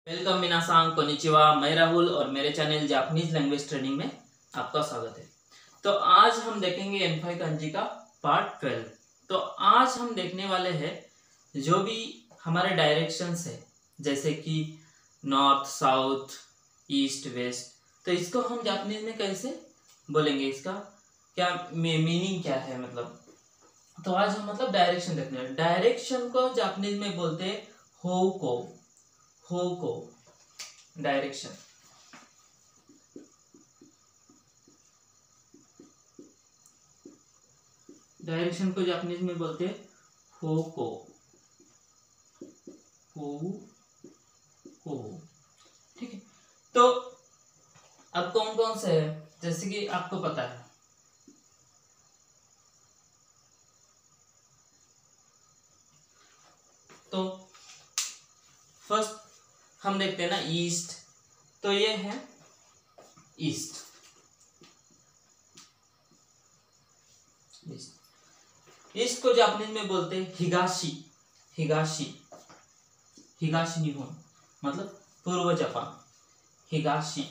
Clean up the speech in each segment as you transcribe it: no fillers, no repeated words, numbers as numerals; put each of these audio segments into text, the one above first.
Welcome मिनासान konnichiwa. मैं राहुल और मेरे चैनल जापानीज लैंग्वेज ट्रेनिंग में आपका स्वागत है। तो आज हम देखेंगे एन5 कांजी का पार्ट 12। तो आज हम देखने वाले हैं जो भी हमारे डायरेक्शंस है, जैसे कि नॉर्थ, साउथ, ईस्ट, वेस्ट। तो इसको हम जापानीज में कैसे बोलेंगे, इसका क्या मीनिंग क्या है, मतलब। तो आज हम डायरेक्शन देखने वाले। डायरेक्शन को जापानीज में बोलते हैं होको। होको डायरेक्शन। डायरेक्शन को जापानीज में बोलते हैं होको। हो ठीक है। तो अब कौन कौन से है, जैसे कि आपको पता है, तो फर्स्ट हम देखते हैं ना ईस्ट। तो ये है ईस्ट। ईस्ट को जापानीज में बोलते हैं हिगाशी। हिगाशी हिगाशी निहोन मतलब पूर्व जापान। हिगाशी।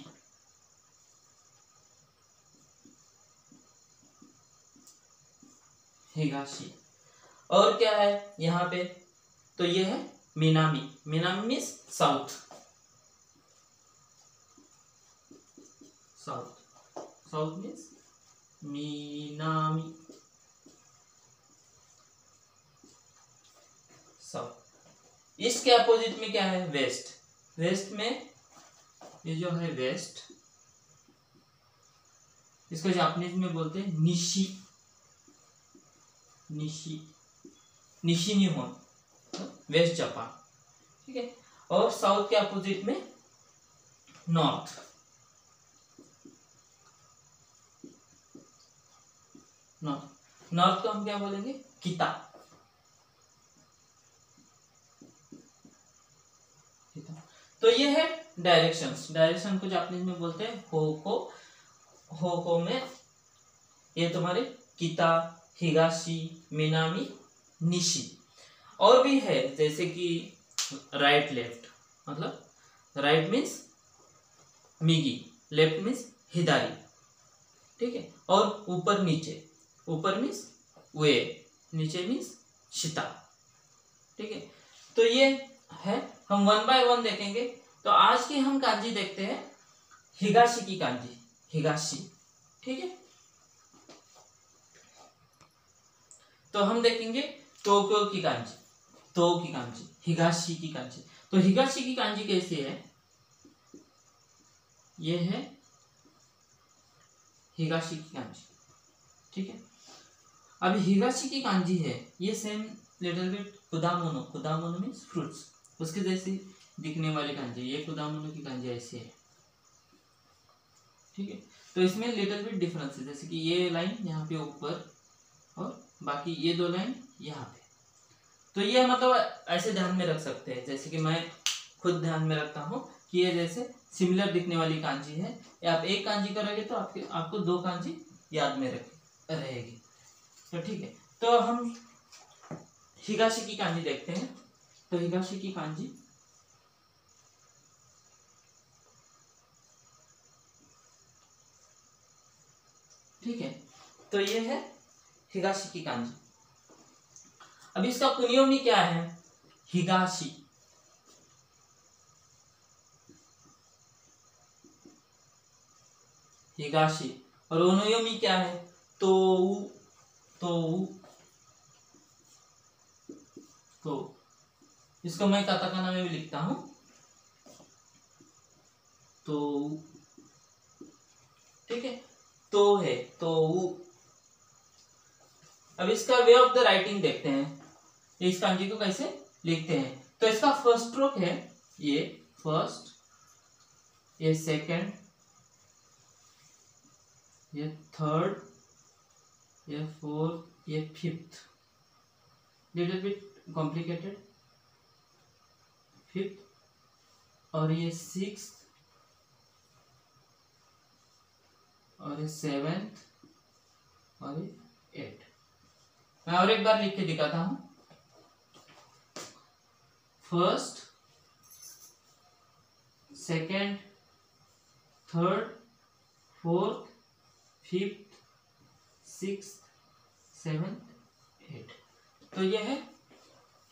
हिगाशी। और क्या है यहाँ पे, तो ये है Minami. Minami means south. South south means Minami, south. इसके अपोजिट में क्या है, वेस्ट। वेस्ट में ये जो है वेस्ट, इसको जापानीज में बोलते हैं निशी। Nishi Nishi निहोन, waste Japan. ठीक है। और साउथ के अपोजिट में नॉर्थ। नॉर्थ नॉर्थ को हम क्या बोलेंगे, किता। तो ये है डायरेक्शंस। डायरेक्शन को जापानीज में बोलते हैं होको। होको में ये तुम्हारे किता, हिगाशी, मिनामी, निशी। और भी है, जैसे कि राइट लेफ्ट, मतलब राइट मीन्स मिगी, लेफ्ट मीन्स हिदारी। ठीक है। और ऊपर नीचे, ऊपर मीन्स वे, नीचे मीन्स शिता। ठीक है। तो ये है, हम वन बाय वन देखेंगे। तो आज की हम कांजी देखते हैं हिगाशी की कांजी। हिगाशी। ठीक है। तो हम देखेंगे टोक्यो की कांजी, तो की कांजी, हिगाशी की कांजी। तो हिगाशी की कांजी कैसी है, ये है हिगाशी की कांजी। ठीक है। अभी हिगाशी की कांजी है, ये सेम लिटिल बिट कुदामोनो। कुदामोनो मीन्स फ्रूट्स, उसके जैसी दिखने वाली कांजी। ये कुदामोनो की कांजी ऐसी है। ठीक है। तो इसमें लिटिल बिट डिफरेंस है, जैसे कि ये लाइन यहाँ पे ऊपर और बाकी ये दो लाइन यहाँ पे। तो ये मतलब ऐसे ध्यान में रख सकते हैं, जैसे कि मैं खुद ध्यान में रखता हूँ कि ये जैसे सिमिलर दिखने वाली कांजी है। या आप एक कांजी करोगे तो आपको दो कांजी याद में रहेगी। तो ठीक है। तो हम हिगाशी की कांजी देखते हैं। तो हिगाशी की कांजी, ठीक है। तो ये है हिगाशी की कांजी। अब इसका कुनियोमी क्या है, हिगाशी। हिगाशी। और ओनोयोमी क्या है, तो इसको मैं काताकाना में भी लिखता हूं, तो ठीक है। तो है तो। अब इसका वे ऑफ द राइटिंग देखते हैं, इस कांजी को कैसे लिखते हैं। तो इसका फर्स्ट स्ट्रोक है ये फर्स्ट, ये सेकंड, ये थर्ड, ये फोर्थ, ये fifth. Little bit complicated. Fifth, और ये सिक्स्थ, और ये सेवेंथ, और ये एट। मैं और एक बार लिख के दिखाता हूं। First, second, third, fourth, fifth, sixth, seventh, eight. तो ये है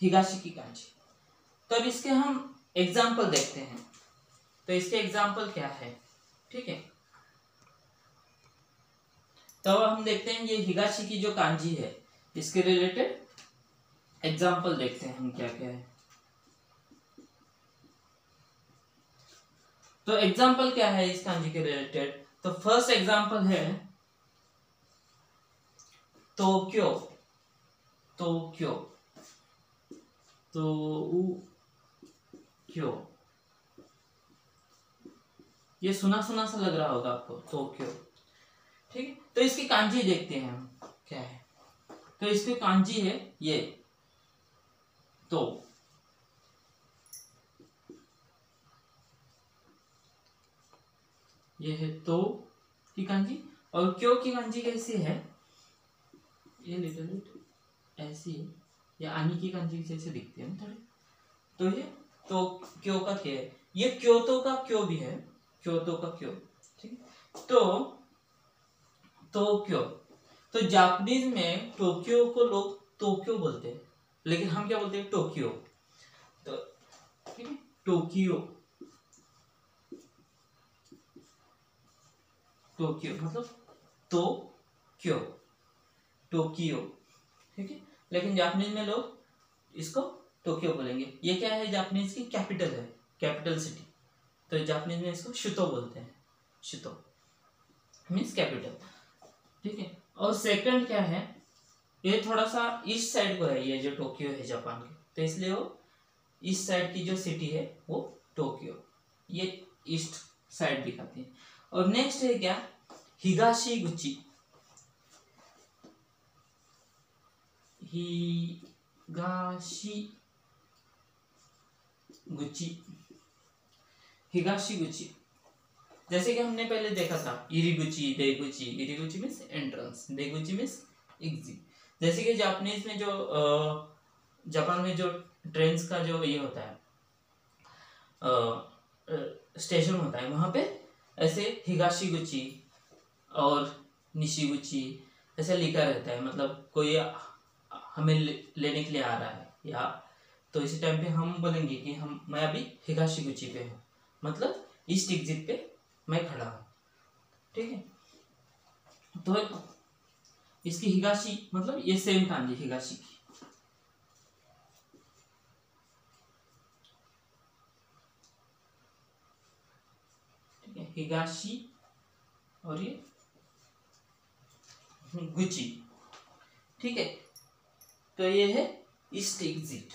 हिगाशिकी कांजी। तो अब इसके हम एग्जाम्पल देखते हैं। तो इसके एग्जाम्पल क्या है, ठीक है। तो हम देखते हैं ये हिगाशिकी जो कांजी है इसके रिलेटेड एग्जाम्पल देखते हैं हम क्या क्या है। तो एग्जाम्पल क्या है इस कांजी के रिलेटेड। तो फर्स्ट एग्जाम्पल है टोक्यो, टोक्यो, टोक्यो। ये सुना सुना सा लग रहा होगा आपको, टोक्यो, ठीक है। तो इसकी कांजी देखते हैं हम क्या है। तो इसकी कांजी है ये तो, ये है तो की कांजी। और क्यों की कांजी कैसी है, ये लिटिल बिट ऐसी है, या आनी की कांजी जैसे दिखती है थोड़ी। तो ये तो क्यों का क्या है, ये क्योतो का क्यों भी है, क्योतो का क्यों, ठीक है। तो क्यों, तो जापानीज में टोक्यो को लोग टोक्यो बोलते हैं, लेकिन हम क्या बोलते हैं, टोक्यो। तो ठीक है, टोक्यो, टोक्यो मतलब तो क्यों, टोक्यो, ठीक है। लेकिन जापानीज में लोग इसको टोक्यो बोलेंगे। ये क्या है, जापानीज की कैपिटल है, कैपिटल सिटी। तो जापानीज में इसको शुतो बोलते हैं, शुतो मीन्स कैपिटल, ठीक है। और सेकंड क्या है, ये थोड़ा सा ईस्ट साइड को है, ये जो टोक्यो है जापान के, तो इसलिए वो ईस्ट साइड की जो सिटी है वो टोक्यो, ये ईस्ट साइड दिखाती है। और नेक्स्ट है क्या, हिगाशीगुची, हिगाशीगुची, हिगाशीगुची। जैसे कि हमने पहले देखा था इरिगुची, देगुची। इरिगुची मीन्स एंट्रेंस, देगुची मीन्स एग्जिट। जैसे कि जापानीज में जो जापान में जो ट्रेन्स का जो ये होता है स्टेशन होता है, वहां पे ऐसे हिगाशीगुची और निशिगुची ऐसे लिखा रहता है। मतलब कोई हमें लेने के लिए आ रहा है, या तो इसी टाइम पे हम बोलेंगे कि मैं अभी हिगाशीगुची पे हूँ, मतलब ईस्ट एग्जिट पे मैं खड़ा हूँ, ठीक है। तो इसकी हिगाशी मतलब ये सेम कांजी हिगाशी की, ठीक है, हिगाशी और ये गुची, ठीक है। तो ये है ईस्ट एग्जिट।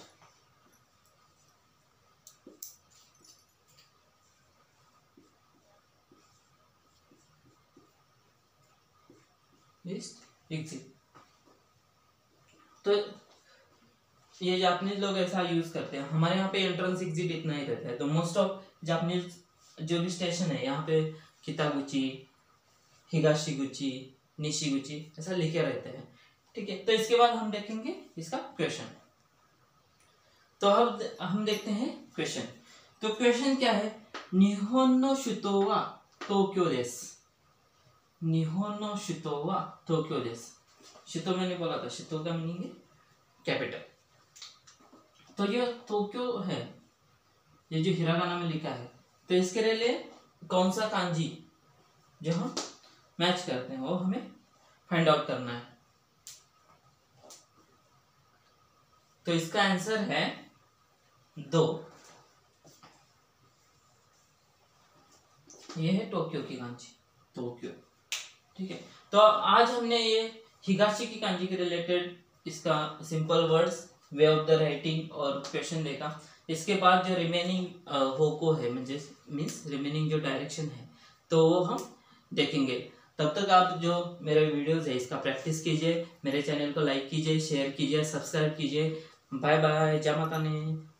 East exit. तो ये जापानीज लोग ऐसा यूज करते हैं। हमारे यहाँ पे एंट्रेंस एग्जिट इतना ही रहता है। तो मोस्ट ऑफ जापानीज जो भी स्टेशन है यहाँ पे कितागुची, हिगाशीगुची, निशिगुची ऐसा लिखे रहते हैं, ठीक है। तो इसके बाद हम देखेंगे इसका क्वेश्चन। तो अब हम देखते हैं क्वेश्चन। तो क्वेश्चन क्या है, निहोन नो शुतो वा टोक्यो देसु। निहोन नो शुतो वा टोक्यो देसु। शुतो मैंने बोला था, शुतो का मीनिंग है कैपिटल। तो ये टोक्यो है, ये जो हिरागाना में लिखा है, तो इसके लिए कौन सा कांजी जो हम मैच करते हैं वो हमें फाइंड आउट करना है। तो इसका आंसर है 2। ये है टोक्यो की कांजी, टोक्यो, ठीक है। तो आज हमने ये हिगाशी की कांजी के रिलेटेड इसका simple words, way of the writing और क्वेश्चन देखा। इसके बाद जो रिमेनिंग होको है मीन्स रिमेनिंग जो डायरेक्शन है तो वो हम देखेंगे। तब तक आप जो मेरे वीडियोस है इसका प्रैक्टिस कीजिए, मेरे चैनल को लाइक कीजिए, शेयर कीजिए, सब्सक्राइब कीजिए। बाय बाय, जय माता दी।